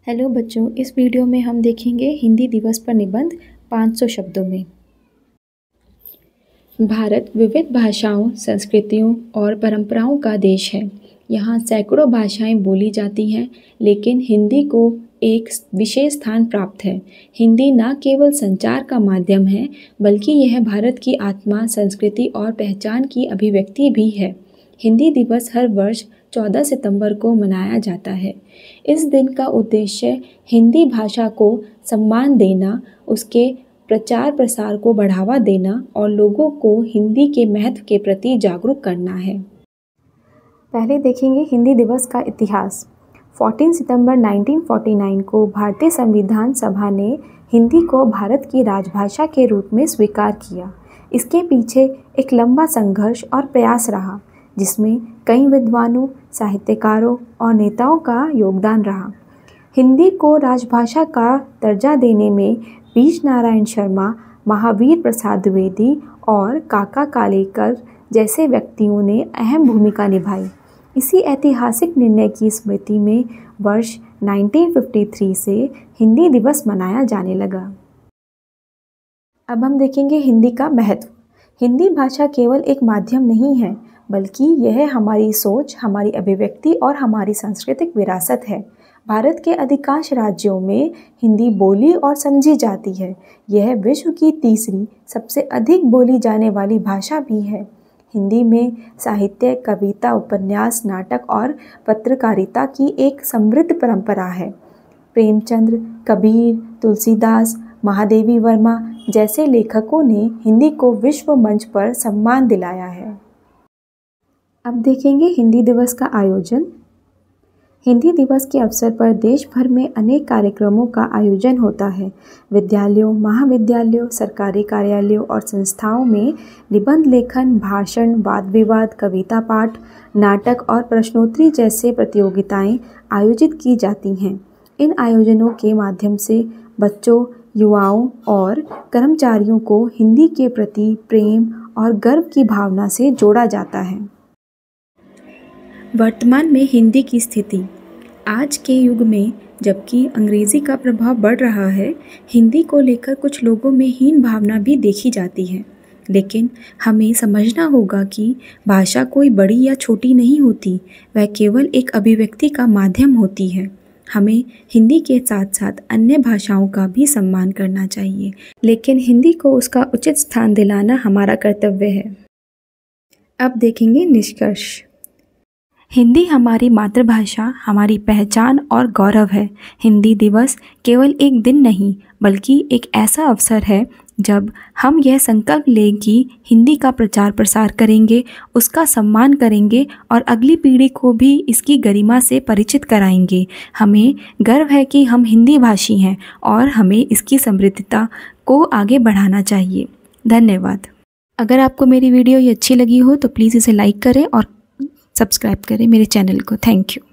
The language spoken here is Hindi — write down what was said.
हेलो बच्चों, इस वीडियो में हम देखेंगे हिंदी दिवस पर निबंध 500 शब्दों में। भारत विविध भाषाओं, संस्कृतियों और परंपराओं का देश है। यहाँ सैकड़ों भाषाएं बोली जाती हैं, लेकिन हिंदी को एक विशेष स्थान प्राप्त है। हिंदी न केवल संचार का माध्यम है, बल्कि यह भारत की आत्मा, संस्कृति और पहचान की अभिव्यक्ति भी है। हिंदी दिवस हर वर्ष 14 सितंबर को मनाया जाता है। इस दिन का उद्देश्य हिंदी भाषा को सम्मान देना, उसके प्रचार प्रसार को बढ़ावा देना और लोगों को हिंदी के महत्व के प्रति जागरूक करना है। पहले देखेंगे हिंदी दिवस का इतिहास। 14 सितंबर 1949 को भारतीय संविधान सभा ने हिंदी को भारत की राजभाषा के रूप में स्वीकार किया। इसके पीछे एक लंबा संघर्ष और प्रयास रहा, जिसमें कई विद्वानों, साहित्यकारों और नेताओं का योगदान रहा। हिंदी को राजभाषा का दर्जा देने में बीज नारायण शर्मा, महावीर प्रसाद द्विवेदी और काका कालेलकर जैसे व्यक्तियों ने अहम भूमिका निभाई। इसी ऐतिहासिक निर्णय की स्मृति में वर्ष 1953 से हिंदी दिवस मनाया जाने लगा। अब हम देखेंगे हिंदी का महत्व। हिंदी भाषा केवल एक माध्यम नहीं है, बल्कि यह हमारी सोच, हमारी अभिव्यक्ति और हमारी सांस्कृतिक विरासत है। भारत के अधिकांश राज्यों में हिंदी बोली और समझी जाती है। यह विश्व की तीसरी सबसे अधिक बोली जाने वाली भाषा भी है। हिंदी में साहित्य, कविता, उपन्यास, नाटक और पत्रकारिता की एक समृद्ध परंपरा है। प्रेमचंद, कबीर, तुलसीदास, महादेवी वर्मा जैसे लेखकों ने हिंदी को विश्व मंच पर सम्मान दिलाया है। अब देखेंगे हिंदी दिवस का आयोजन। हिंदी दिवस के अवसर पर देश भर में अनेक कार्यक्रमों का आयोजन होता है। विद्यालयों, महाविद्यालयों, सरकारी कार्यालयों और संस्थाओं में निबंध लेखन, भाषण, वाद विवाद, कविता पाठ, नाटक और प्रश्नोत्तरी जैसे प्रतियोगिताएं आयोजित की जाती हैं। इन आयोजनों के माध्यम से बच्चों, युवाओं और कर्मचारियों को हिंदी के प्रति प्रेम और गर्व की भावना से जोड़ा जाता है। वर्तमान में हिंदी की स्थिति। आज के युग में जबकि अंग्रेज़ी का प्रभाव बढ़ रहा है, हिंदी को लेकर कुछ लोगों में हीन भावना भी देखी जाती है। लेकिन हमें समझना होगा कि भाषा कोई बड़ी या छोटी नहीं होती, वह केवल एक अभिव्यक्ति का माध्यम होती है। हमें हिंदी के साथ साथ अन्य भाषाओं का भी सम्मान करना चाहिए, लेकिन हिंदी को उसका उचित स्थान दिलाना हमारा कर्तव्य है। अब देखेंगे निष्कर्ष। हिंदी हमारी मातृभाषा, हमारी पहचान और गौरव है। हिंदी दिवस केवल एक दिन नहीं, बल्कि एक ऐसा अवसर है जब हम यह संकल्प लें कि हिंदी का प्रचार प्रसार करेंगे, उसका सम्मान करेंगे और अगली पीढ़ी को भी इसकी गरिमा से परिचित कराएंगे। हमें गर्व है कि हम हिंदी भाषी हैं और हमें इसकी समृद्धता को आगे बढ़ाना चाहिए। धन्यवाद। अगर आपको मेरी वीडियो ये अच्छी लगी हो तो प्लीज़ इसे लाइक करें और सब्सक्राइब करें मेरे चैनल को। Thank you.